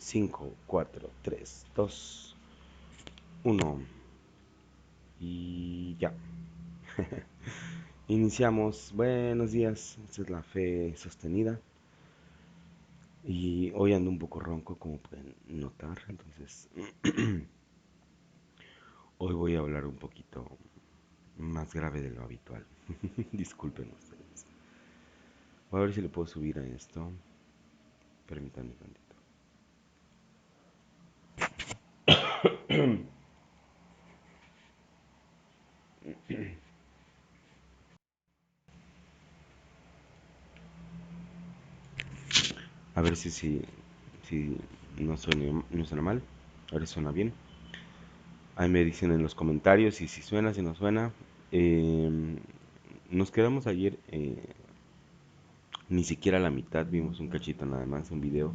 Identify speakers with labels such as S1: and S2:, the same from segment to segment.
S1: 5, 4, 3, 2, 1. Y ya. Iniciamos. Buenos días. Esta es la fe sostenida. Y hoy ando un poco ronco, como pueden notar. Entonces, hoy voy a hablar un poquito más grave de lo habitual. Disculpen ustedes. Voy a ver si le puedo subir a esto. Permítanme tantito. A ver si no suena mal. A ver si suena bien. Ahí me dicen en los comentarios y si suena, si no suena. Eh, Nos quedamos ayer, ni siquiera a la mitad, vimos un cachito nada más, un video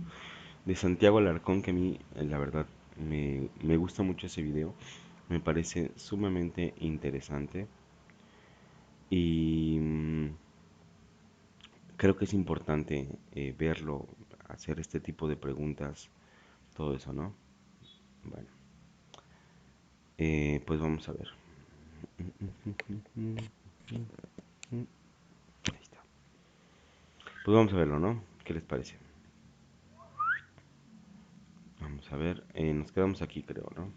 S1: de Santiago Alarcón que a mí, la verdad, me gusta mucho ese video. Me parece sumamente interesante y creo que es importante verlo, hacer este tipo de preguntas, todo eso, ¿no? Bueno, pues vamos a ver. Ahí está. Pues vamos a verlo, ¿no? ¿Qué les parece? Vamos a ver, nos quedamos aquí, creo, ¿no?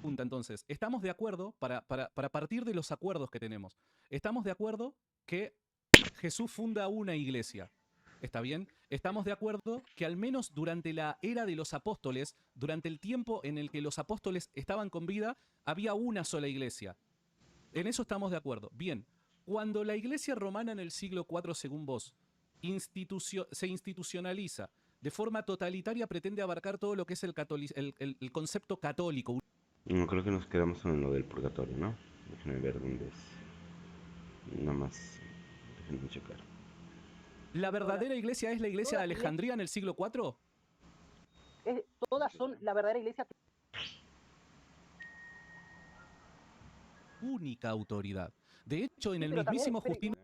S2: Entonces, estamos de acuerdo, para partir de los acuerdos que tenemos, estamos de acuerdo que Jesús funda una iglesia. ¿Está bien? Estamos de acuerdo que al menos durante la era de los apóstoles, durante el tiempo en el que los apóstoles estaban con vida, había una sola iglesia. En eso estamos de acuerdo. Bien, cuando la iglesia romana en el siglo IV, según vos, se institucionaliza de forma totalitaria, pretende abarcar todo lo que es el concepto católico.
S1: No, creo que nos quedamos en lo del purgatorio, ¿no? Déjenme ver dónde es. Nada más, déjenme checar.
S2: ¿La verdadera iglesia es la iglesia de Alejandría en el siglo IV?
S3: Todas son la verdadera iglesia.
S2: Única autoridad. De hecho, en el mismísimo Justino,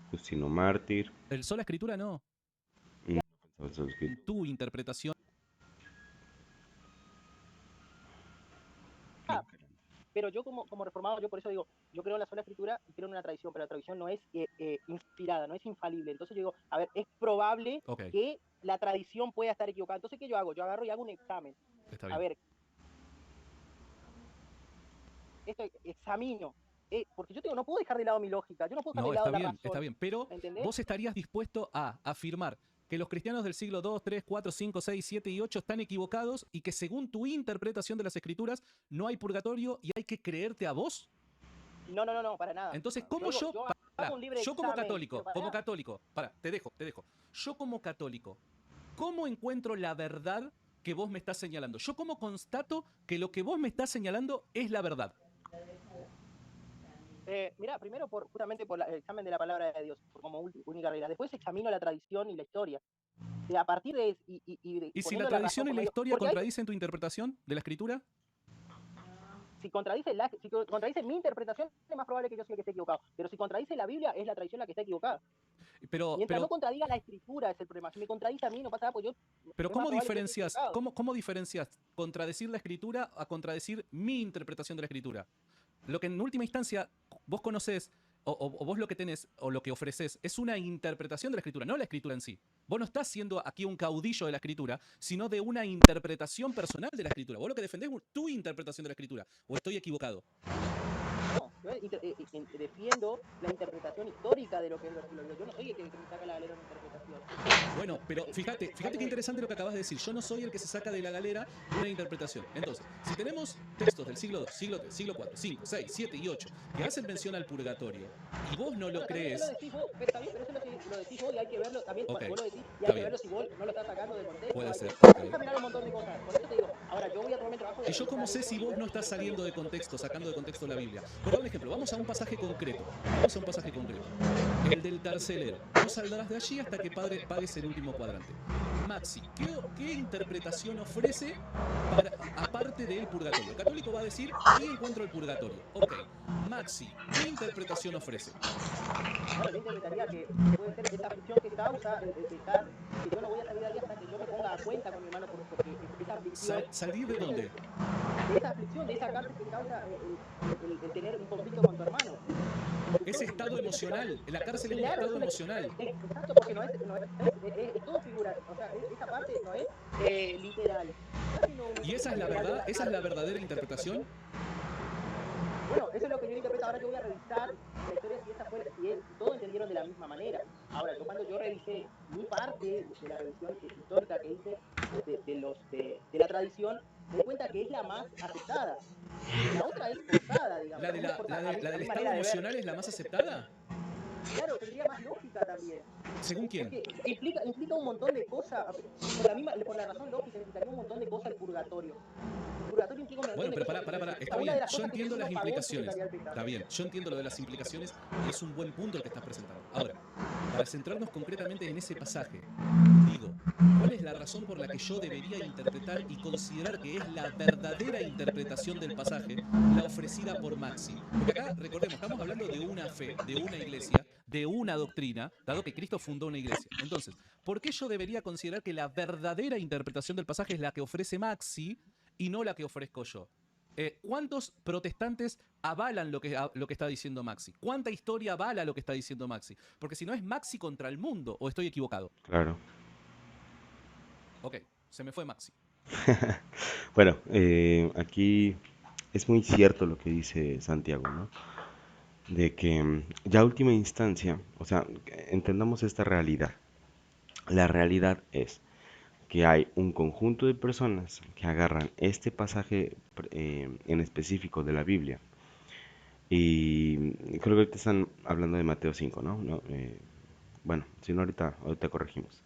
S1: Justino Mártir.
S2: el sola escritura no.
S1: No,
S2: En tu interpretación.
S3: Pero yo como reformado, yo por eso digo, yo creo en la sola escritura y creo en una tradición, pero la tradición no es inspirada, no es infalible. Entonces yo digo, a ver, es probable que la tradición pueda estar equivocada. Entonces, ¿qué yo hago? Yo agarro y hago un examen.
S2: Está bien.
S3: A ver, esto examino. Porque yo digo, no puedo dejar de lado mi lógica, yo no puedo dejar de lado la razón.
S2: Está bien, pero vos estarías dispuesto a afirmar que los cristianos del siglo 2, 3, 4, 5, 6, 7 y 8 están equivocados y que según tu interpretación de las escrituras no hay purgatorio y hay que creerte a vos.
S3: No, para nada.
S2: Entonces, ¿cómo yo como católico, te dejo. Yo como católico, ¿cómo encuentro la verdad que vos me estás señalando? Yo cómo constato que lo que vos me estás señalando es la verdad.
S3: Mira, primero justamente por el examen de la palabra de Dios, como única regla. Después examino la tradición y la historia. A partir de...
S2: ¿Y si la tradición y la historia contradicen tu interpretación de la escritura?
S3: Si contradice mi interpretación, es más probable que yo sea el que esté equivocado. Pero si contradice la Biblia, es la tradición la que está equivocada. Mientras no contradiga la escritura es el problema. Si me contradice a mí, no pasa nada, pues yo...
S2: Pero ¿cómo diferencias contradecir la escritura a contradecir mi interpretación de la escritura? Lo que en última instancia vos conocés o vos lo que tenés o lo que ofreces es una interpretación de la escritura, no la escritura en sí. Vos no estás siendo aquí un caudillo de la escritura, sino de una interpretación personal de la escritura. Vos lo que defendés es tu interpretación de la escritura. ¿O estoy equivocado?
S3: No, yo defiendo la interpretación histórica de lo que es el versículo. Yo no soy el que me saca la galera una interpretación.
S2: Bueno, pero fíjate qué interesante lo que acabas de decir. Yo no soy el que se saca de la galera una interpretación. Entonces, si tenemos textos del siglo II, siglo III, siglo IV, 5, 6, 7 y 8 que hacen mención al purgatorio y vos no lo crees...
S3: Pero eso lo decís vos y hay que verlo también. Vos lo decís y hay que verlo si vos no lo estás sacando de contexto.
S2: Puede ser.
S3: Hay que examinar un montón de cosas. Por eso te digo, ahora yo voy a tomar mi trabajo.
S2: ¿Y yo cómo sé si vos no estás saliendo de contexto, sacando de contexto la Biblia? Por dar un ejemplo, vamos a un pasaje concreto. El del carcelero. No saldrás de allí hasta que pagues el último cuadrante. Maxi, ¿qué interpretación ofrece aparte del purgatorio? El católico va a decir, ahí encuentro el purgatorio. Ok, Maxi, ¿qué interpretación ofrece?
S3: Bueno, yo interpretaría que puede ser esa aflicción que causa el estar, que yo no voy a salir de ahí hasta que yo me ponga a cuenta con mi hermano, porque esa aflicción,
S2: ¿Salir de dónde?
S3: de esa aflicción, de esa cárcel que causa el tener un conflicto con tu hermano.
S2: Ese estado emocional, la cárcel es un
S3: Claro,
S2: estado emocional.
S3: exacto, porque no es todo figura, o sea, esa parte no es literal.
S2: ¿Y esa es la verdad? ¿Esa es la verdadera interpretación?
S3: Bueno, eso es lo que yo interpreto. Ahora yo voy a revisar la historia si todos entendieron de la misma manera. Ahora, cuando yo revisé mi parte de la revisión histórica que hice de la tradición, me di cuenta que es la más aceptada. La otra es forzada, digamos.
S2: ¿La del estado emocional es la más aceptada?
S3: Claro, tendría más lógica también.
S2: ¿Según quién?
S3: Porque implica un montón de cosas. Por la razón lógica, implicaría un montón de cosas el purgatorio. El purgatorio implica un montón
S2: Bueno,
S3: de
S2: pero
S3: cosas.
S2: pará, está
S3: Una
S2: bien.
S3: de las
S2: Yo
S3: cosas que
S2: entiendo
S3: Jesús
S2: las
S3: no pagó,
S2: implicaciones.
S3: implicaría el pecado.
S2: Está bien, yo entiendo lo de las implicaciones y es un buen punto el que estás presentando. Ahora, para centrarnos concretamente en ese pasaje, digo, ¿cuál es la razón por la que yo debería interpretar y considerar que es la verdadera interpretación del pasaje, la ofrecida por Maxi? Porque acá, recordemos, estamos hablando de una fe, de una iglesia, de una doctrina, dado que Cristo fundó una iglesia. Entonces, ¿por qué yo debería considerar que la verdadera interpretación del pasaje es la que ofrece Maxi y no la que ofrezco yo? ¿Cuántos protestantes avalan lo que está diciendo Maxi? ¿Cuánta historia avala lo que está diciendo Maxi? Porque si no es Maxi contra el mundo, ¿o estoy equivocado?
S1: Claro.
S2: Ok, se me fue Maxi.
S1: Bueno, aquí es muy cierto lo que dice Santiago, ¿no? De que ya a última instancia, o sea, entendamos esta realidad. La realidad es que hay un conjunto de personas que agarran este pasaje en específico de la Biblia. Y creo que ahorita están hablando de Mateo 5, ¿no? No, bueno, si no, ahorita corregimos.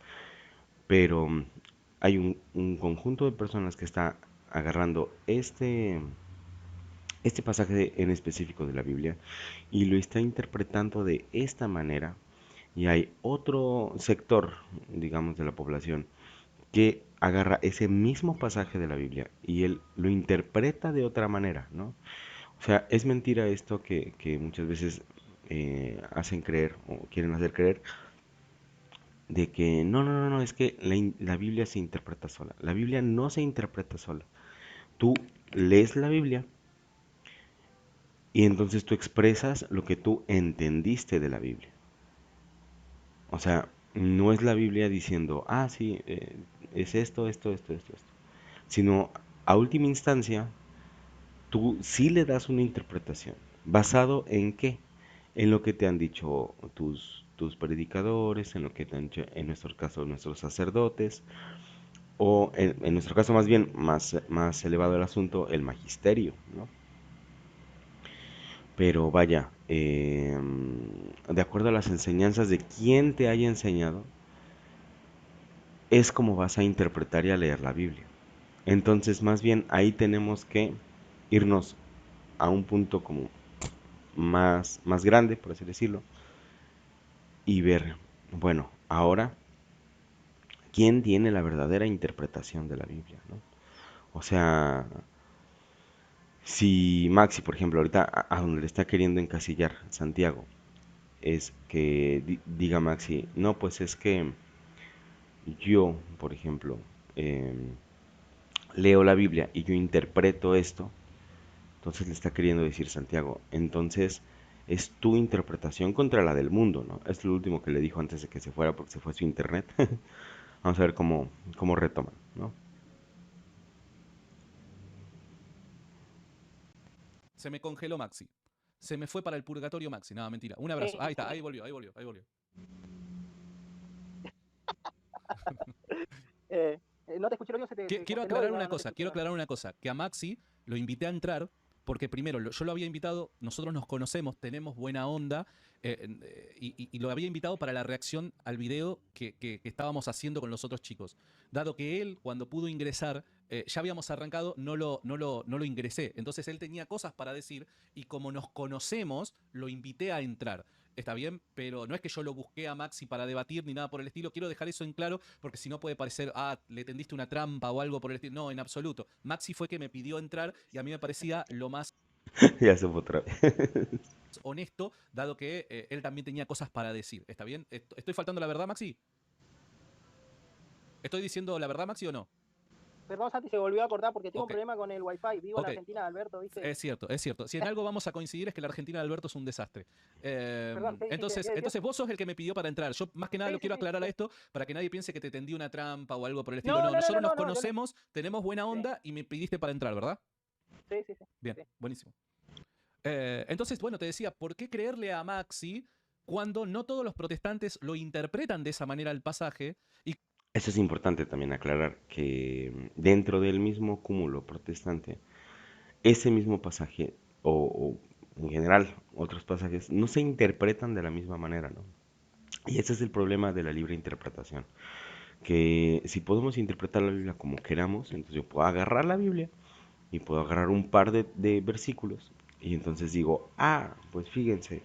S1: Pero hay un conjunto de personas que está agarrando este pasaje en específico de la Biblia y lo está interpretando de esta manera. Y hay otro sector, digamos, de la población que agarra ese mismo pasaje de la Biblia y él lo interpreta de otra manera, ¿no? O sea, es mentira esto que muchas veces hacen creer o quieren hacer creer de que no, es que la Biblia se interpreta sola. La Biblia no se interpreta sola. Tú lees la Biblia y entonces tú expresas lo que tú entendiste de la Biblia. O sea, no es la Biblia diciendo, ah, sí, es esto, sino a última instancia, tú sí le das una interpretación. ¿Basado en qué? En lo que te han dicho tus predicadores, en lo que te han dicho, en nuestro caso, nuestros sacerdotes, o en nuestro caso más bien, más elevado el asunto, el magisterio, ¿no? Pero vaya, de acuerdo a las enseñanzas de quien te haya enseñado, es como vas a interpretar y a leer la Biblia. Entonces, más bien ahí tenemos que irnos a un punto como más grande, por así decirlo, y ver, bueno, ahora, ¿quién tiene la verdadera interpretación de la Biblia, ¿no? O sea, si Maxi, por ejemplo, ahorita a donde le está queriendo encasillar Santiago, es que diga Maxi, no, pues es que yo, por ejemplo, leo la Biblia y yo interpreto esto, entonces le está queriendo decir Santiago, entonces es tu interpretación contra la del mundo, ¿no? Es lo último que le dijo antes de que se fuera porque se fue su internet. Vamos a ver cómo retoman, ¿no?
S2: Se me congeló Maxi. Se me fue para el purgatorio Maxi. No, mentira. Un abrazo. Ahí está, ahí volvió.
S3: No te escuché lo que
S2: Quiero aclarar una cosa, que a Maxi lo invité a entrar porque primero yo lo había invitado, nosotros nos conocemos, tenemos buena onda y lo había invitado para la reacción al video que estábamos haciendo con los otros chicos. Dado que él, cuando pudo ingresar, ya habíamos arrancado, no lo ingresé. Entonces él tenía cosas para decir y como nos conocemos, lo invité a entrar. Está bien, pero no es que yo lo busqué a Maxi para debatir ni nada por el estilo. Quiero dejar eso en claro porque si no puede parecer, le tendiste una trampa o algo por el estilo. No, en absoluto. Maxi fue que me pidió entrar y a mí me parecía lo más
S1: Ya supo otra vez.
S2: Honesto, dado que él también tenía cosas para decir. ¿Está bien? ¿Estoy faltando la verdad, Maxi? ¿Estoy diciendo la verdad, Maxi, o no?
S3: Perdón, Santi, se volvió a cortar porque tengo un
S2: Ok,
S3: problema con el Wi-Fi. Vivo en
S2: ok.
S3: Argentina, Alberto, ¿viste?
S2: Es cierto, es cierto. Si en algo vamos a coincidir es que la Argentina de Alberto es un desastre.
S3: Perdón, ¿qué dijiste?
S2: Entonces vos sos el que me pidió para entrar. Yo más que nada
S3: Sí,
S2: lo
S3: sí,
S2: quiero
S3: sí.
S2: aclarar a esto para que nadie piense que te tendí una trampa o algo por el estilo.
S3: No,
S2: No,
S3: no, no,
S2: nosotros
S3: no,
S2: nos
S3: no, no, yo no.
S2: conocemos, tenemos buena
S3: Sí,
S2: onda y me pidiste para entrar, ¿verdad?
S3: sí, sí, sí.
S2: Bien,
S3: Sí.
S2: buenísimo. Entonces, bueno, te decía, ¿por qué creerle a Maxi cuando no todos los protestantes lo interpretan de esa manera el pasaje? Y
S1: Eso es importante también aclarar que dentro del mismo cúmulo protestante, ese mismo pasaje o en general otros pasajes no se interpretan de la misma manera, ¿no? Y ese es el problema de la libre interpretación, que si podemos interpretar la Biblia como queramos, entonces yo puedo agarrar la Biblia y puedo agarrar un par de versículos y entonces digo, ah, pues fíjense,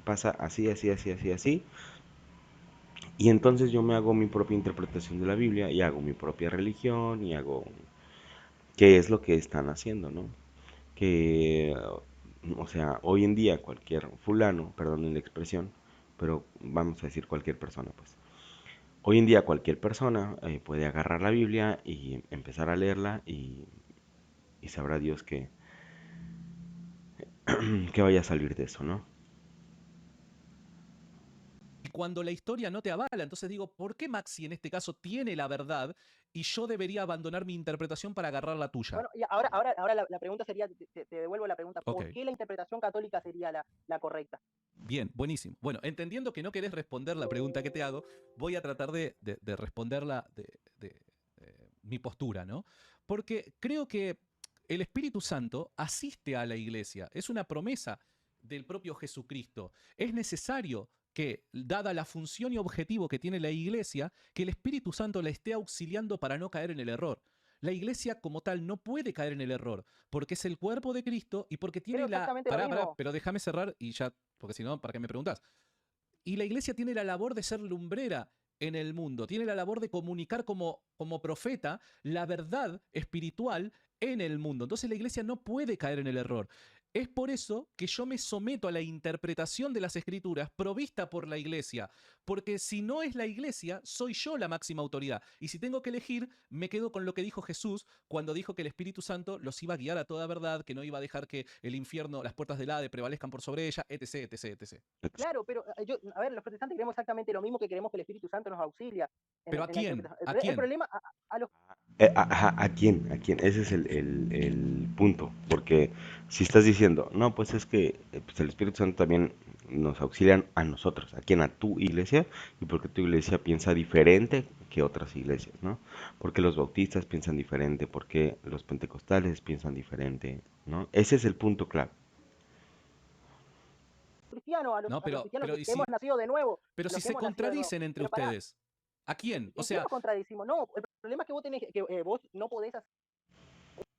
S1: pasa así, así, así, así, así, y entonces yo me hago mi propia interpretación de la Biblia y hago mi propia religión y hago qué es lo que están haciendo, ¿no? Que, o sea, hoy en día cualquier fulano, perdonen la expresión, pero vamos a decir cualquier persona, pues. Hoy en día cualquier persona puede agarrar la Biblia y empezar a leerla y sabrá Dios que vaya a salir de eso, ¿no?
S2: cuando la historia no te avala, entonces digo, ¿por qué Maxi en este caso tiene la verdad y yo debería abandonar mi interpretación para agarrar la tuya?
S3: Bueno, y ahora la pregunta sería, te devuelvo la pregunta,
S2: Ok.
S3: ¿por qué la interpretación católica sería la correcta?
S2: Bien, buenísimo. Bueno, entendiendo que no querés responder la pregunta que te hago, voy a tratar de responderla de mi postura, ¿no? Porque creo que el Espíritu Santo asiste a la iglesia, es una promesa del propio Jesucristo. Es necesario que, dada la función y objetivo que tiene la iglesia, que el Espíritu Santo la esté auxiliando para no caer en el error. La iglesia como tal no puede caer en el error, porque es el cuerpo de Cristo y porque
S3: Creo
S2: tiene la...
S3: exactamente lo
S2: Pará,
S3: mismo.
S2: pero déjame cerrar y ya, porque si no, ¿para qué me preguntas? Y la iglesia tiene la labor de ser lumbrera en el mundo, tiene la labor de comunicar como profeta la verdad espiritual en el mundo. Entonces la iglesia no puede caer en el error. Es por eso que yo me someto a la interpretación de las escrituras provista por la iglesia, porque si no es la iglesia, soy yo la máxima autoridad. Y si tengo que elegir, me quedo con lo que dijo Jesús cuando dijo que el Espíritu Santo los iba a guiar a toda verdad, que no iba a dejar que el infierno, las puertas del Hade prevalezcan por sobre ella, etc, etc, etc.
S3: Claro, pero a ver, los protestantes queremos exactamente lo mismo, que queremos que el Espíritu Santo nos auxilia
S2: ¿Pero a
S3: en la
S2: quién?
S3: interpretación.
S2: ¿A
S3: El
S2: quién?
S3: problema, a los...
S1: Ajá, ¿a quién? ¿A quién? Ese es el punto. Porque si estás diciendo, no, pues es que pues el Espíritu Santo también nos auxilian a nosotros. ¿A quién? A tu iglesia. Y porque tu iglesia piensa diferente que otras iglesias, ¿no? Porque los bautistas piensan diferente, porque los pentecostales piensan diferente, ¿no? Ese es el punto clave.
S3: cristianos,
S2: No,
S3: a los cristianos
S2: pero, ¿y
S3: que hemos
S2: si,
S3: nacido de nuevo,
S2: pero si
S3: los que
S2: se
S3: hemos nacido de nuevo.
S2: contradicen entre
S3: Pero pará,
S2: ustedes? ¿A quién? O
S3: ¿en qué
S2: sea,
S3: nos contradicimos? No, el problema es que vos tenés que vos no podés hacer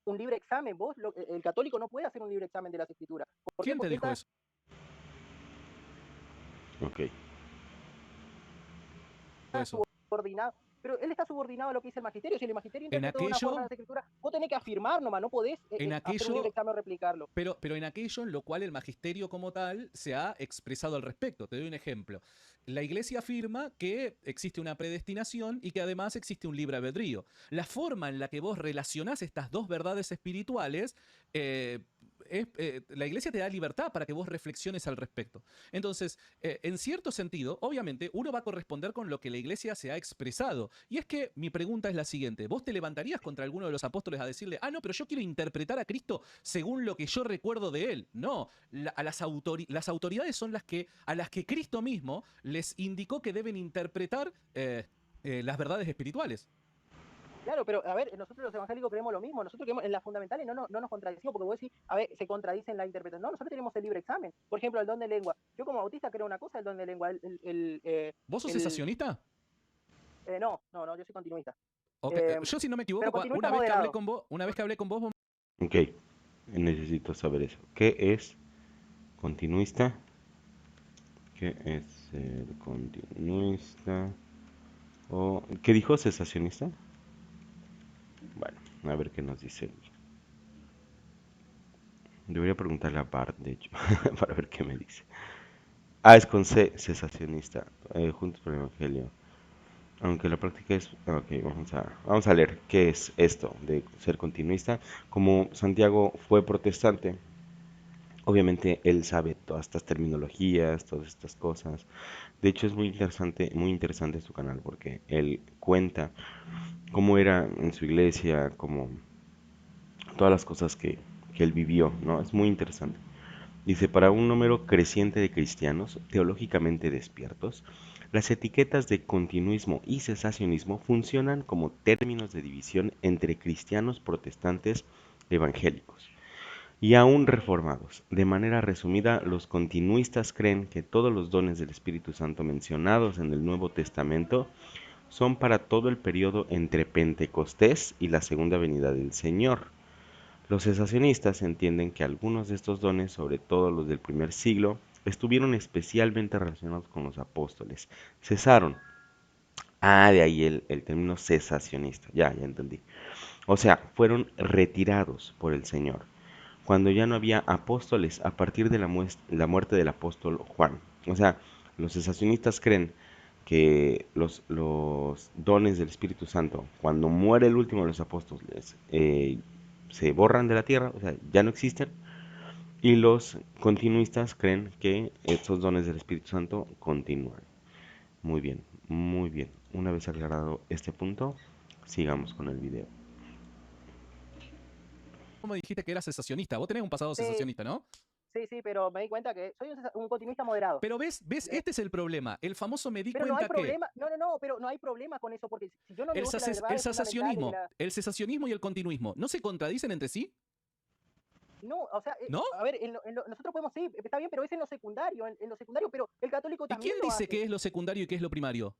S3: un libre examen, el católico no puede hacer un libre examen de las escrituras. ¿Por qué?
S2: ¿quién te
S3: Porque él
S2: dijo
S3: está
S2: eso?
S1: Ok.
S2: Eso.
S3: subordinado, pero él está subordinado a lo que dice el magisterio. Si el magisterio
S2: En
S3: interpretó de una forma
S2: aquello,
S3: las escrituras, vos tenés que afirmar nomás, no podés
S2: en
S3: hacer un libre
S2: aquello
S3: examen o replicarlo.
S2: pero en aquello en lo cual el magisterio como tal se ha expresado al respecto. Te doy un ejemplo. La iglesia afirma que existe una predestinación y que además existe un libre albedrío. La forma en la que vos relacionás estas dos verdades espirituales, la iglesia te da libertad para que vos reflexiones al respecto. Entonces, en cierto sentido, obviamente, uno va a corresponder con lo que la iglesia se ha expresado. Y es que mi pregunta es la siguiente. ¿Vos te levantarías contra alguno de los apóstoles a decirle, ah, no, pero yo quiero interpretar a Cristo según lo que yo recuerdo de él? No, las autoridades son a las que Cristo mismo les indicó que deben interpretar las verdades espirituales.
S3: Claro, pero a ver, nosotros los evangélicos creemos lo mismo. Nosotros creemos en las fundamentales, no nos contradicimos, porque vos decís, a ver, se contradicen la interpretación. No, nosotros tenemos el libre examen. Por ejemplo, el don de lengua. Yo como bautista creo una cosa, el don de lengua.
S2: ¿Vos sos
S3: El
S2: cesacionista?
S3: no, yo soy continuista.
S2: Okay.
S3: Eh,
S2: Yo, si no me
S3: pero
S2: equivoco,
S3: continuista moderado.
S2: una vez que hablé con vos,
S1: Ok. Necesito saber eso. ¿Qué es continuista? ¿Qué es ser continuista? ¿O qué dijo cesacionista? Bueno, a ver qué nos dice. Debería preguntarle a Bart, de hecho, para ver qué me dice. Ah, es con C, cesacionista, juntos por el Evangelio. Aunque la práctica es... Ok, vamos a leer qué es esto de ser continuista. Como Santiago fue protestante, obviamente él sabe todas estas terminologías, todas estas cosas. De hecho es muy interesante su canal porque él cuenta cómo era en su iglesia, como todas las cosas que él vivió, ¿no? Es muy interesante. Dice, para un número creciente de cristianos teológicamente despiertos, las etiquetas de continuismo y cesacionismo funcionan como términos de división entre cristianos protestantes evangélicos y aún reformados. De manera resumida, los continuistas creen que todos los dones del Espíritu Santo mencionados en el Nuevo Testamento son para todo el periodo entre Pentecostés y la segunda venida del Señor. Los cesacionistas entienden que algunos de estos dones, sobre todo los del primer siglo, estuvieron especialmente relacionados con los apóstoles. Cesaron. Ah, de ahí el término cesacionista. Ya entendí. O sea, fueron retirados por el Señor cuando ya no había apóstoles a partir de la muerte del apóstol Juan. O sea, los cesacionistas creen que los dones del Espíritu Santo, cuando muere el último de los apóstoles, se borran de la tierra, o sea, ya no existen. Y los continuistas creen que estos dones del Espíritu Santo continúan. Muy bien, muy bien. Una vez aclarado este punto, sigamos con el video.
S2: ¿Cómo dijiste que eras cesacionista? Vos tenés un pasado
S3: Sí,
S2: cesacionista, ¿no?
S3: sí, pero me di cuenta que soy un continuista moderado.
S2: Pero ves,
S3: ¿Eh?
S2: este es el problema. El famoso me di
S3: Pero no hay
S2: cuenta que
S3: problema, pero no hay problema con eso, porque si yo no
S2: el,
S3: negocio las
S2: el
S3: verdades fundamentales de
S2: cesacionismo,
S3: la...
S2: el cesacionismo y el continuismo, ¿no se contradicen entre sí?
S3: No, o sea,
S2: ¿No?
S3: a ver, nosotros podemos, sí, está bien, pero es en lo secundario, en lo secundario, pero el católico
S2: ¿Y
S3: también
S2: quién
S3: lo
S2: dice
S3: hace.
S2: qué es lo secundario y qué es lo primario?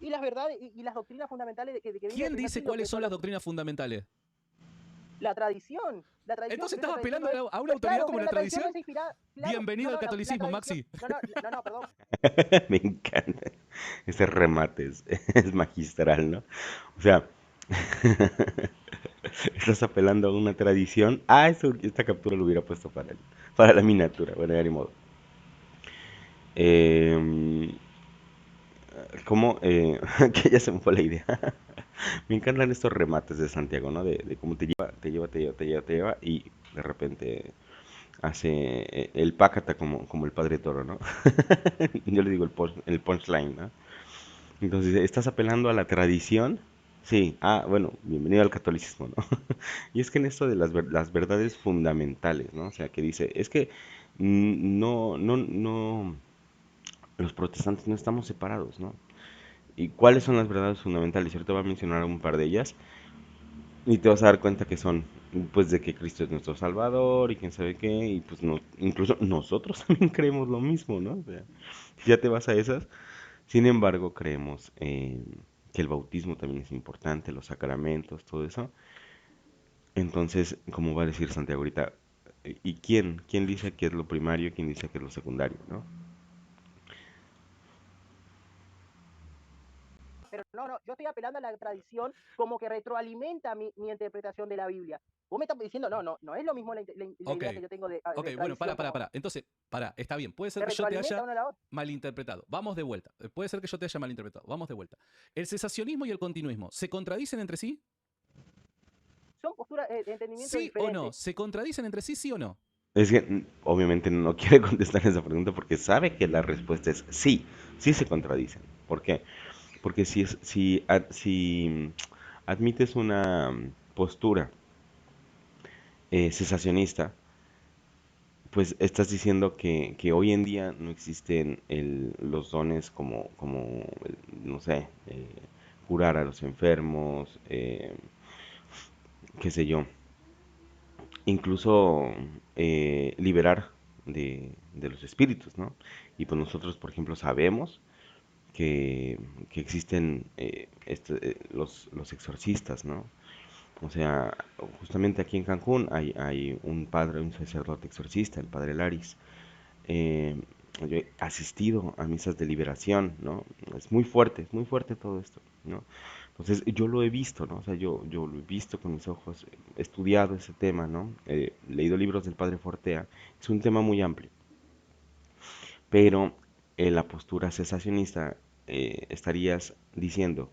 S3: Y las verdades y las doctrinas fundamentales que vienen del
S2: ¿Quién
S3: primer
S2: dice
S3: siglo, que
S2: cuáles son
S3: son
S2: las doctrinas fundamentales?
S3: la tradición,
S2: Entonces
S3: pero esa
S2: estás
S3: tradición
S2: apelando
S3: no es,
S2: a una
S3: pues
S2: autoridad
S3: claro,
S2: como
S3: pero
S2: la
S3: la tradición no
S2: tradición.
S3: es inspirada, claro,
S2: Bienvenido al
S3: la
S2: catolicismo,
S3: tradición,
S2: Maxi.
S3: perdón.
S1: Me encanta. Ese remate es magistral, ¿no? O sea, estás apelando a una tradición. Ah, esta captura lo hubiera puesto para la miniatura. Bueno, ya ni modo. Eh, ¿Cómo? Que ya se me fue la idea. Me encantan estos remates de Santiago, ¿no? De cómo te lleva y de repente hace el pácata como el padre Toro, ¿no? Yo le digo el punchline, ¿no? Entonces, ¿estás apelando a la tradición? Sí, bueno, bienvenido al catolicismo, ¿no? Y es que en esto de las verdades fundamentales, ¿no? O sea, que dice, es que no, los protestantes no estamos separados, ¿no? ¿Y cuáles son las verdades fundamentales? Ahorita voy a mencionar un par de ellas y te vas a dar cuenta que son, pues, de que Cristo es nuestro Salvador y quién sabe qué, y pues no, incluso nosotros también creemos lo mismo, ¿no? O sea, si ya te vas a esas, sin embargo, creemos que el bautismo también es importante, los sacramentos, todo eso. Entonces, como va a decir Santiago ahorita, ¿y quién dice que es lo primario y quién dice que es lo secundario, ¿no?
S3: Pero no, yo estoy apelando a la tradición como que retroalimenta mi interpretación de la Biblia. Vos me estás diciendo, no es lo mismo la
S2: Ok,
S3: idea que yo tengo
S2: ok,
S3: de
S2: bueno,
S3: tradición como
S2: Entonces, está bien. Puede ser
S3: se
S2: que yo te
S3: retroalimenta
S2: haya
S3: una a la otra.
S2: malinterpretado. Vamos de vuelta. Puede ser que yo te haya malinterpretado. Vamos de vuelta. ¿El cesacionismo y el continuismo se contradicen entre sí?
S3: Son posturas de entendimiento
S2: ¿Sí o no?
S3: diferentes.
S2: ¿Se contradicen entre sí, sí o no?
S1: Es que obviamente no quiere contestar esa pregunta porque sabe que la respuesta es sí, sí se contradicen. ¿Por qué? Porque si admites una postura cesacionista, pues estás diciendo que hoy en día no existen los dones no sé, curar a los enfermos, qué sé yo, incluso liberar de los espíritus, ¿no? Y pues nosotros, por ejemplo, sabemos que existen los exorcistas, ¿no? O sea, justamente aquí en Cancún hay un padre, un sacerdote exorcista, el padre Laris. Eh, yo he asistido a misas de liberación, ¿no? es muy fuerte todo esto, ¿no? Entonces yo lo he visto, ¿no? O sea, yo lo he visto con mis ojos, he estudiado ese tema, ¿no? He leído libros del padre Fortea, es un tema muy amplio, pero en la postura cesacionista estarías diciendo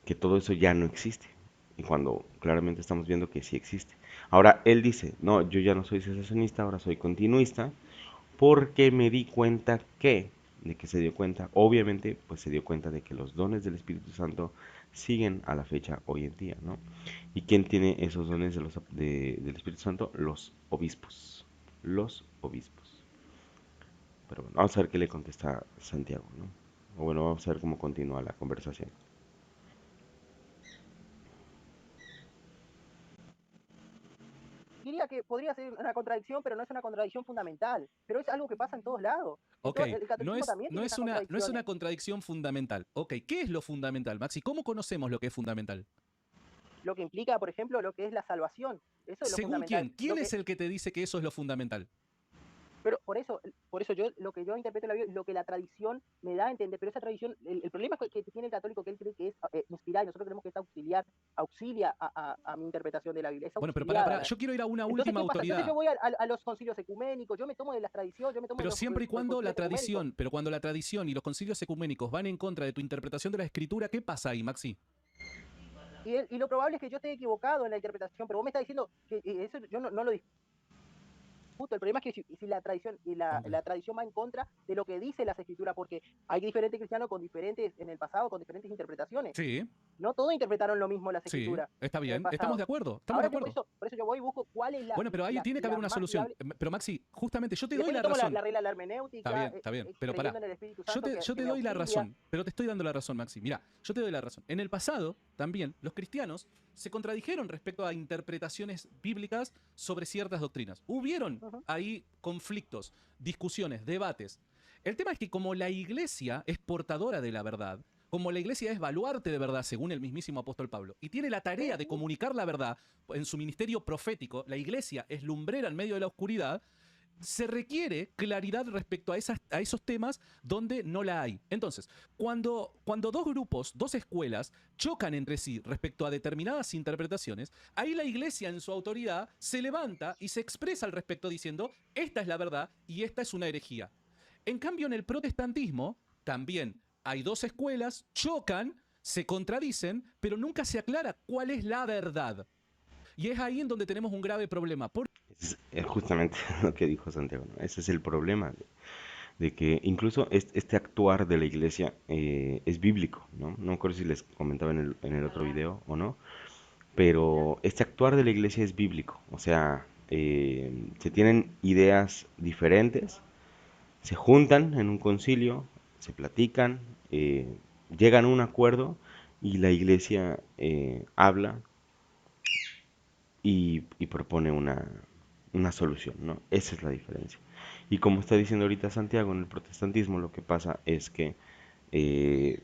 S1: que todo eso ya no existe, y cuando claramente estamos viendo que sí existe. Ahora él dice, no, yo ya no soy cesacionista, ahora soy continuista, porque me di cuenta que, de que se dio cuenta, obviamente, pues se dio cuenta de que los dones del Espíritu Santo siguen a la fecha hoy en día, ¿no? ¿Y quién tiene esos dones del Espíritu Santo? Los obispos. Los obispos. Pero bueno, vamos a ver qué le contesta Santiago, ¿no? O bueno, vamos a ver cómo continúa la conversación.
S3: Diría que podría ser una contradicción, pero no es una contradicción fundamental. Pero es algo que pasa en todos lados.
S2: Ok,
S3: El catolicismo también tiene esas
S2: no es
S3: contradicciones.
S2: una contradicción fundamental. Ok, ¿qué es lo fundamental, Maxi? ¿Cómo conocemos lo que es fundamental?
S3: Lo que implica, por ejemplo, lo que es la salvación. Eso es lo
S2: ¿Según
S3: fundamental.
S2: quién? ¿Quién es el que te dice que eso es lo fundamental?
S3: Pero por eso yo, lo que yo interpreto la Biblia es lo que la tradición me da a entender, pero esa tradición, el problema es que tiene el católico, que él cree que es inspirada, y nosotros creemos que es auxilia a mi interpretación de la Biblia, es
S2: Bueno, pero
S3: auxiliada.
S2: yo quiero ir a una
S3: Entonces,
S2: última
S3: ¿qué pasa? Entonces
S2: autoridad.
S3: yo voy a los concilios ecuménicos, yo me tomo de las tradiciones, yo me tomo de
S2: Pero
S3: los
S2: siempre y cuando la
S3: concilios ecuménicos.
S2: tradición, pero cuando la tradición y los concilios ecuménicos van en contra de tu interpretación de la escritura, ¿qué pasa ahí, Maxi?
S3: Y lo probable es que yo esté equivocado en la interpretación, pero vos me estás diciendo que eso yo no lo discuto. El problema es que si la tradición y la tradición va en contra de lo que dice las escrituras, porque hay diferentes cristianos con diferentes, en el pasado, con diferentes interpretaciones.
S2: Sí,
S3: No todos interpretaron lo mismo las
S2: sí,
S3: escrituras
S2: está
S3: en el
S2: bien, estamos
S3: pasado.
S2: de acuerdo, estamos de
S3: Ahora yo
S2: acuerdo.
S3: por eso yo voy y busco cuál es
S2: Bueno, pero ahí tiene que haber una
S3: más
S2: solución.
S3: viable.
S2: Pero Maxi, justamente yo te
S3: Y
S2: doy
S3: después yo
S2: la
S3: tomo
S2: razón.
S3: la regla de la hermenéutica,
S2: Está bien, pero
S3: creyendo
S2: pará.
S3: en el Espíritu Santo
S2: Yo
S3: que
S2: te
S3: me
S2: doy la
S3: auxilia.
S2: razón, pero te estoy dando la razón, Maxi. Mira, yo te doy la razón. En el pasado, también, los cristianos se contradijeron respecto a interpretaciones bíblicas sobre ciertas doctrinas. Hubieron ahí conflictos, discusiones, debates. El tema es que como la iglesia es portadora de la verdad, como la iglesia es baluarte de verdad, según el mismísimo apóstol Pablo, y tiene la tarea de comunicar la verdad en su ministerio profético, la iglesia es lumbrera en medio de la oscuridad, se requiere claridad respecto a esos temas donde no la hay. Entonces, cuando dos grupos, dos escuelas, chocan entre sí respecto a determinadas interpretaciones, ahí la iglesia en su autoridad se levanta y se expresa al respecto diciendo, esta es la verdad y esta es una herejía. En cambio, en el protestantismo también hay dos escuelas, chocan, se contradicen, pero nunca se aclara cuál es la verdad. Y es ahí en donde tenemos un grave problema.
S1: Es justamente lo que dijo Santiago, ¿no? Ese es el problema, de que incluso este actuar de la iglesia es bíblico, ¿no? No me acuerdo si les comentaba en el otro video o no, pero este actuar de la iglesia es bíblico, o sea, se tienen ideas diferentes, se juntan en un concilio, se platican, llegan a un acuerdo y la iglesia habla y propone una solución, ¿no? Esa es la diferencia. Y como está diciendo ahorita Santiago, en el protestantismo lo que pasa es que eh,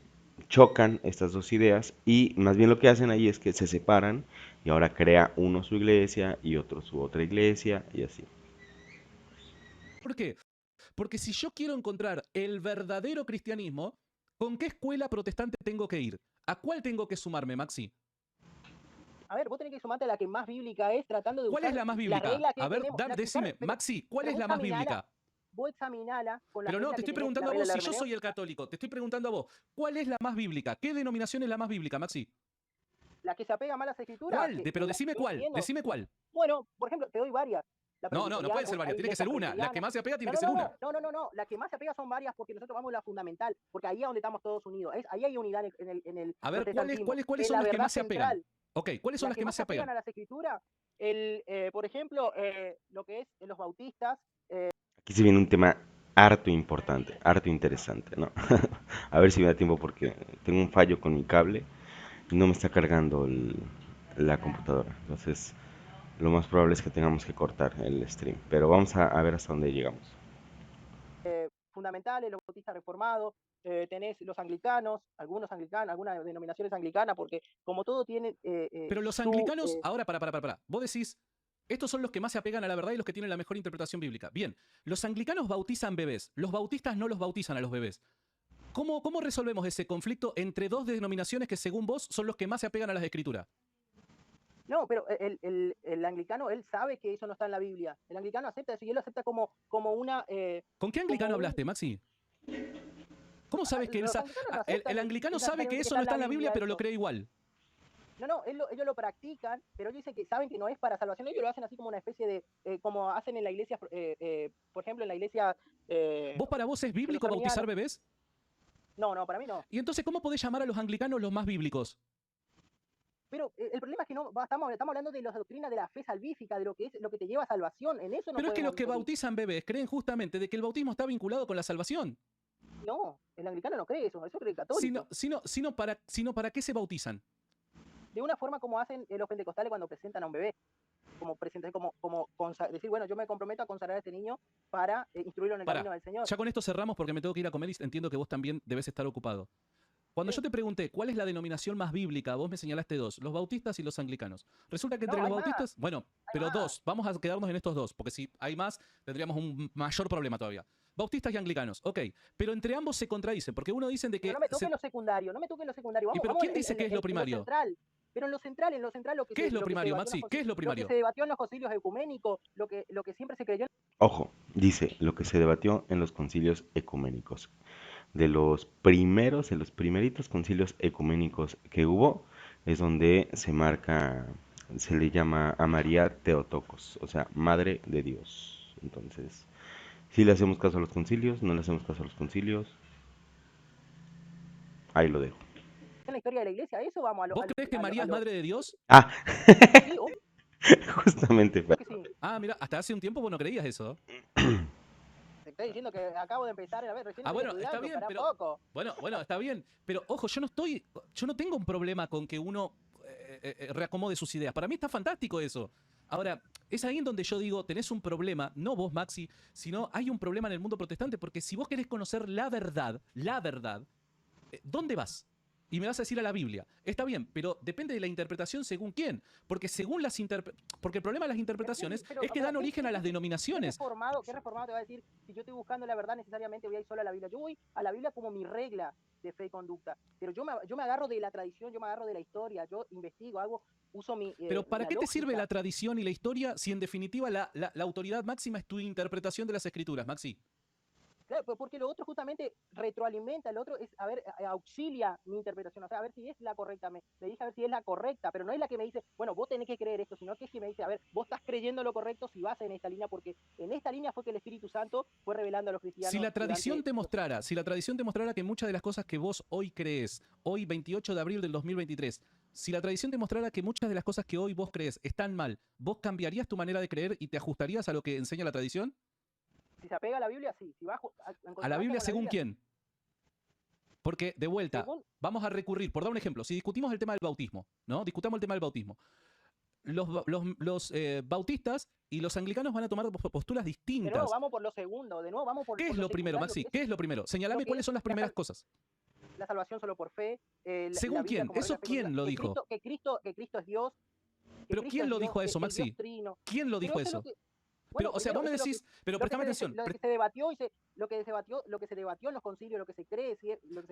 S1: chocan estas dos ideas y más bien lo que hacen ahí es que se separan y ahora crea uno su iglesia y otro su otra iglesia y así.
S2: ¿Por qué? Porque si yo quiero encontrar el verdadero cristianismo, ¿con qué escuela protestante tengo que ir? ¿A cuál tengo que sumarme, Maxi?
S3: A ver, vos tenés que sumarte a la que más bíblica es, tratando de
S2: ¿Cuál es
S3: usar
S2: la más
S3: la
S2: bíblica?
S3: regla que
S2: A ver,
S3: tenemos.
S2: decime, Maxi, ¿cuál es la más bíblica?
S3: Vos examinala con la
S2: Pero no,
S3: regla
S2: te
S3: que
S2: estoy
S3: tenés, la
S2: preguntando a
S3: regla
S2: vos
S3: de la
S2: si yo soy el
S3: hermenéutica,
S2: católico. Te estoy preguntando a vos, ¿cuál es la más bíblica? ¿Qué denominación es la más bíblica, Maxi?
S3: la que se apega más a las escrituras,
S2: ¿Cuál?
S3: que
S2: Pero
S3: la
S2: decime
S3: estoy
S2: cuál,
S3: siguiendo.
S2: decime cuál.
S3: Bueno, por ejemplo, te doy varias. La
S2: No, no puede ser
S3: presbiteriana,
S2: varias,
S3: hay
S2: tiene que ser
S3: iglesias
S2: una. La que
S3: presbiterianas.
S2: más se apega tiene
S3: No,
S2: que
S3: no,
S2: ser
S3: no,
S2: una.
S3: no, no, no, no. La que más se apega son varias porque nosotros tomamos la fundamental, porque ahí es donde estamos todos unidos. Ahí hay unidad en el
S2: A ver,
S3: protestantismo.
S2: ¿cuáles
S3: Es
S2: son
S3: la
S2: las que
S3: verdad
S2: más se apegan?
S3: central.
S2: Ok, ¿cuáles son
S3: Las
S2: las que
S3: que
S2: más
S3: más
S2: se
S3: se apegan
S2: apegan?
S3: a las escrituras, por ejemplo, lo que es los bautistas.
S1: Aquí se viene un tema harto importante, harto interesante, ¿no? A ver si me da tiempo porque tengo un fallo con mi cable y no me está cargando la computadora. Entonces, lo más probable es que tengamos que cortar el stream. Pero vamos a ver hasta dónde llegamos.
S3: Fundamentales, los bautistas reformados, tenés los anglicanos, algunos anglicanos, algunas denominaciones anglicanas, porque como todo tiene
S2: Pero los
S3: su...
S2: anglicanos, ahora, para. Vos decís Estos son los que más se apegan a la verdad y los que tienen la mejor interpretación bíblica. Bien, los anglicanos bautizan bebés, los bautistas no los bautizan a los bebés. ¿Cómo resolvemos ese conflicto entre dos denominaciones que según vos son los que más se apegan a las escrituras?
S3: No, pero el anglicano, él sabe que eso no está en la Biblia. El anglicano acepta eso y él lo acepta como una...
S2: ¿Con qué anglicano hablaste, Maxi? ¿Cómo sabes que el anglicano sabe que eso no está en la Biblia, pero lo cree igual?
S3: No, ellos lo practican, pero ellos dicen que saben que no es para salvación. Ellos lo hacen así como una especie de, como hacen en la iglesia, por ejemplo, en la iglesia...
S2: ¿Vos para vos es bíblico bautizar bebés?
S3: No, para mí no.
S2: ¿Y entonces cómo podés llamar a los anglicanos los más bíblicos?
S3: Pero el problema es que no estamos hablando de las doctrinas de la fe salvífica, de lo que es lo que te lleva a salvación. En eso no.
S2: Pero es que los que bautizan bebés creen justamente de que el bautismo está vinculado con la salvación.
S3: No, el anglicano no cree eso cree el católico.
S2: Sino para qué se bautizan.
S3: De una forma como hacen los pentecostales cuando presentan a un bebé. Como decir, bueno, yo me comprometo a consagrar a este niño para instruirlo en el camino del Señor.
S2: Ya con esto cerramos porque me tengo que ir a comer y entiendo que vos también debes estar ocupado. Cuando yo te pregunté cuál es la denominación más bíblica, vos me señalaste dos, los bautistas y los anglicanos. Resulta que entre los bautistas, pero dos, vamos a quedarnos en estos dos, porque si hay más, tendríamos un mayor problema todavía. Bautistas y anglicanos, ok, pero entre ambos se contradicen, porque uno dicen de que...
S3: Pero no me toquen lo secundario, Vamos,
S2: ¿pero quién dice que es lo primario?
S3: Pero en lo central lo que...
S2: ¿Qué es lo primario, Maxi? ¿Qué es lo primario?
S3: Lo que se debatió en los concilios ecuménicos, lo que siempre se creyó...
S1: Ojo, dice, lo que se debatió en los concilios ecuménicos. De los primeritos concilios ecuménicos que hubo, es donde se le llama a María Theotokos, o sea, Madre de Dios. Entonces, si le hacemos caso a los concilios, no le hacemos caso a los concilios, ahí lo dejo.
S3: En la historia de la iglesia, eso vamos a
S2: ¿Vos crees que María es Madre de Dios?
S1: Ah, sí, justamente.
S3: Sí.
S2: Mira, hasta hace un tiempo vos no creías eso.
S3: Te estoy diciendo que acabo de empezar a ver recién.
S2: Bueno, está bien, pero bueno, está bien, pero ojo, yo no tengo un problema con que uno reacomode sus ideas. Para mí está fantástico eso. Ahora, es ahí en donde yo digo, tenés un problema, no vos, Maxi, sino hay un problema en el mundo protestante, porque si vos querés conocer la verdad, ¿dónde vas? Y me vas a decir a la Biblia. Está bien, pero depende de la interpretación según quién. Porque porque el problema de las interpretaciones es que dan origen a las denominaciones.
S3: ¿Qué reformado te va a decir? Si yo estoy buscando la verdad, necesariamente voy a ir solo a la Biblia. Yo voy a la Biblia como mi regla de fe y conducta. Pero yo me agarro de la tradición, yo me agarro de la historia, yo investigo, uso mi...
S2: Pero ¿para qué te sirve la tradición y la historia si en definitiva la autoridad máxima es tu interpretación de las escrituras, Maxi?
S3: Claro, porque lo otro justamente retroalimenta, el otro es, auxilia mi interpretación, o sea, a ver si es la correcta, me dice a ver si es la correcta, pero no es la que me dice, bueno, vos tenés que creer esto, sino que es que me dice, a ver, vos estás creyendo lo correcto si vas en esta línea, porque en esta línea fue que el Espíritu Santo fue revelando a los cristianos.
S2: Si la tradición te mostrara que muchas de las cosas que vos hoy crees, hoy 28 de abril del 2023, si la tradición te mostrara que muchas de las cosas que hoy vos crees están mal, ¿vos cambiarías tu manera de creer y te ajustarías a lo que enseña la tradición?
S3: Si se apega a la Biblia, sí. Si va
S2: ¿A la Biblia según quién? Porque, de vuelta, vamos a recurrir, por dar un ejemplo, si discutimos el tema del bautismo, ¿no? Discutamos el tema del bautismo. Los bautistas y los anglicanos van a tomar posturas distintas.
S3: De nuevo vamos por lo segundo,
S2: ¿Qué es lo primero, Maxi? ¿Qué es lo primero? Señalame cuáles son las primeras cosas.
S3: La salvación solo por fe.
S2: ¿Según quién? ¿Eso quién lo dijo?
S3: Que Cristo es Dios.
S2: ¿Pero quién lo dijo eso, Maxi? ¿Quién lo dijo eso? Pero, o sea, vos me decís, pero prestame atención.
S3: Lo que se debatió en los concilios, lo que se cree.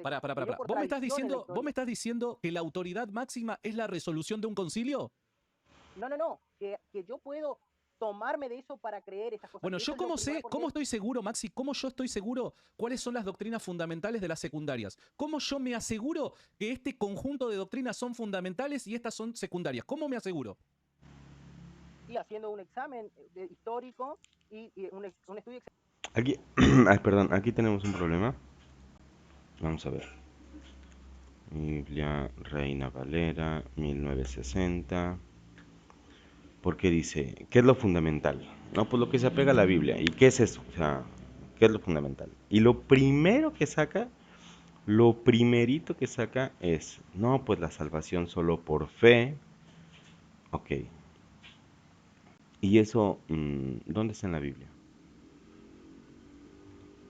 S2: Pará. ¿Vos me estás diciendo que la autoridad máxima es la resolución de un concilio?
S3: No. Que yo puedo tomarme de eso para creer esas cosas.
S2: Bueno, yo cómo estoy seguro, Maxi, cómo yo estoy seguro cuáles son las doctrinas fundamentales de las secundarias. ¿Cómo yo me aseguro que este conjunto de doctrinas son fundamentales y estas son secundarias? ¿Cómo me aseguro?
S3: Haciendo un examen histórico y un estudio.
S1: Aquí, perdón, aquí tenemos un problema. Vamos a ver. Biblia Reina Valera 1960. Porque dice, ¿qué es lo fundamental? No, pues lo que se apega a la Biblia. ¿Y qué es eso? O sea, ¿qué es lo fundamental? Y lo primerito que saca es, no, pues la salvación solo por fe. Ok. ¿Y eso dónde está en la Biblia?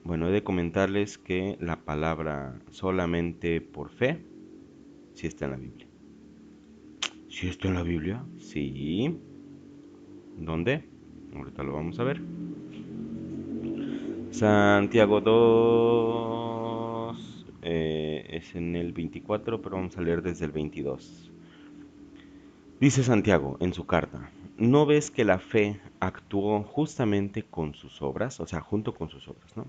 S1: Bueno, he de comentarles que la palabra solamente por fe sí está en la Biblia. ¿Sí está en la Biblia? Sí. ¿Dónde? Ahorita lo vamos a ver. Santiago 2 es en el 24, pero vamos a leer desde el 22. Dice Santiago en su carta, ¿no ves que la fe actuó justamente con sus obras? O sea, junto con sus obras, ¿no?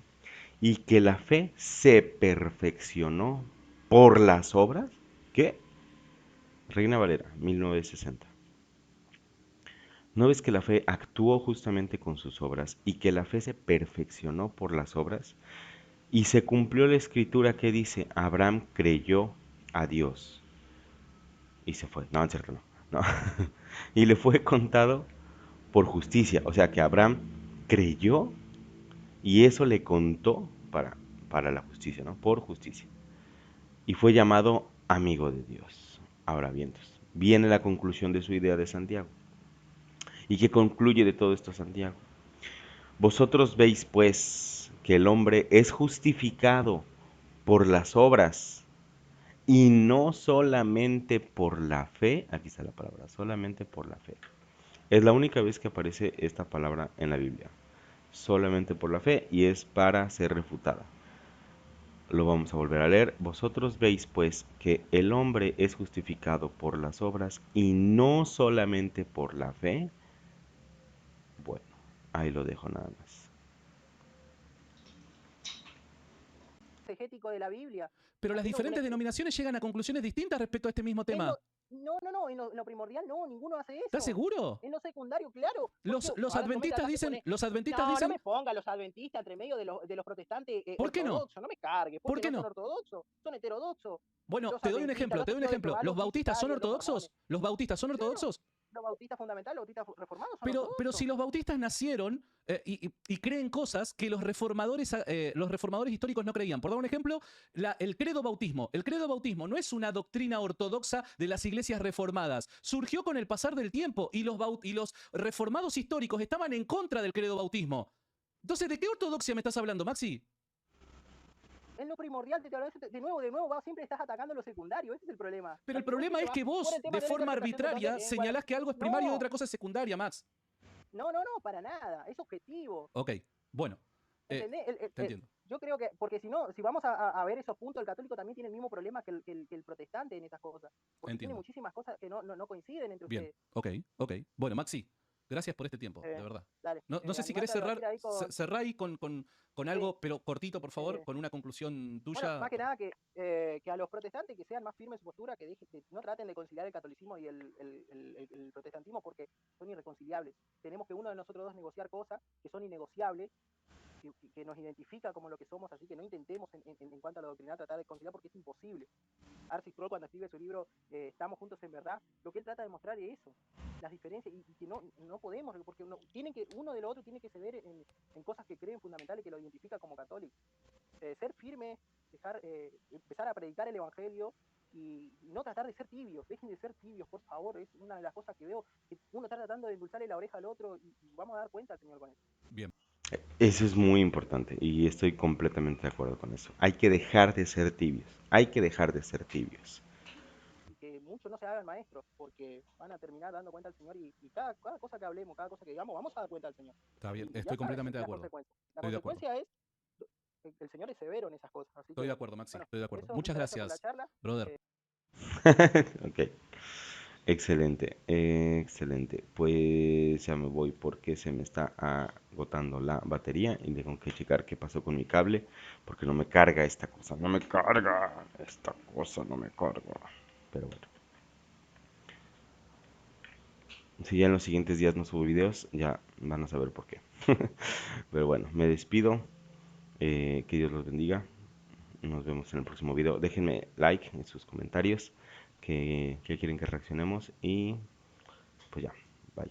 S1: Y que la fe se perfeccionó por las obras. ¿Qué? Reina Valera, 1960. ¿No ves que la fe actuó justamente con sus obras y que la fe se perfeccionó por las obras? Y se cumplió la escritura que dice, Abraham creyó a Dios y se fue. No, en cierto, no. No. Y le fue contado por justicia. O sea que Abraham creyó y eso le contó para la justicia, ¿no? Por justicia. Y fue llamado amigo de Dios. Ahora bien, entonces, viene la conclusión de su idea de Santiago. ¿Y qué concluye de todo esto Santiago? Vosotros veis pues que el hombre es justificado por las obras y no solamente por la fe. Aquí está la palabra, solamente por la fe. Es la única vez que aparece esta palabra en la Biblia. Solamente por la fe y es para ser refutada. Lo vamos a volver a leer. Vosotros veis pues que el hombre es justificado por las obras y no solamente por la fe. Bueno, ahí lo dejo nada más.
S3: Exegético de la Biblia.
S2: Pero las diferentes denominaciones llegan a conclusiones distintas respecto a este mismo tema.
S3: No, en lo primordial no, ninguno hace eso.
S2: ¿Estás seguro?
S3: En lo secundario, claro.
S2: Los adventistas dicen,
S3: no me ponga los adventistas entre medio de los protestantes
S2: ¿por qué
S3: ortodoxos, no me cargue,
S2: ¿por qué no?
S3: Son ortodoxos, son heterodoxos.
S2: Bueno, te doy un ejemplo. ¿Los bautistas son ortodoxos? ¿Los bautistas son ortodoxos?
S3: Los bautistas fundamentales, los bautistas reformados son
S2: pero si los bautistas nacieron y creen cosas que los reformadores históricos no creían. Por dar un ejemplo, el credo bautismo. El credo bautismo no es una doctrina ortodoxa de las iglesias reformadas. Surgió con el pasar del tiempo y los reformados históricos estaban en contra del credo bautismo. Entonces, ¿de qué ortodoxia me estás hablando, Maxi?
S3: Es lo primordial, de nuevo, siempre estás atacando lo secundario, ese es el problema.
S2: Pero el problema es que vos, de forma arbitraria, señalás que algo es primario y otra cosa es secundaria, Max.
S3: No, para nada, es objetivo.
S2: Ok, bueno. Te entiendo.
S3: Yo creo que, porque si vamos a ver esos puntos, el católico también tiene el mismo problema que el protestante en esas cosas. Porque tiene muchísimas cosas que no coinciden entre ustedes.
S2: Ok. Bueno, Maxi, gracias por este tiempo, de verdad.
S3: Dale,
S2: no sé si querés cerrar ahí con algo, pero cortito, por favor, con una conclusión tuya.
S3: Bueno, más que nada que a los protestantes que sean más firmes en su postura, que no traten de conciliar el catolicismo y el protestantismo porque son irreconciliables. Tenemos que uno de nosotros dos negociar cosas que son innegociables, que nos identifica como lo que somos, así que no intentemos en cuanto a la doctrina tratar de conciliar porque es imposible. R.C. Sproul, cuando escribe su libro Estamos juntos en verdad, lo que él trata de mostrar es eso, las diferencias, y que no podemos, porque uno de lo otro tiene que ceder en cosas que creen fundamentales, que lo identifica como católico. Ser firme, empezar a predicar el evangelio y no tratar de ser tibios. Dejen de ser tibios, por favor. Es una de las cosas que veo, que uno está tratando de endulzarle la oreja al otro y vamos a dar cuenta al Señor con eso.
S2: Bien.
S1: Eso es muy importante y estoy completamente de acuerdo con eso. Hay que dejar de ser tibios. Hay que dejar de ser tibios.
S3: Y que muchos no se hagan maestros porque van a terminar dando cuenta al Señor y cada cosa que hablemos, cada cosa que digamos, vamos a dar cuenta al Señor.
S2: Está bien, estoy completamente de acuerdo.
S3: La consecuencia es, el Señor es severo en esas cosas. Así
S2: estoy de acuerdo, Maxi,
S3: bueno,
S2: estoy de acuerdo.
S3: eso,
S2: muchas gracias, brother.
S1: Ok. Excelente, excelente. Pues ya me voy porque se me está agotando la batería y tengo que checar qué pasó con mi cable porque no me carga esta cosa, no me carga, esta cosa no me carga. Pero bueno. Si ya en los siguientes días no subo videos, ya van a saber por qué. Pero bueno, me despido. Que Dios los bendiga. Nos vemos en el próximo video. Déjenme like en sus comentarios que quieren que reaccionemos y pues ya, bye.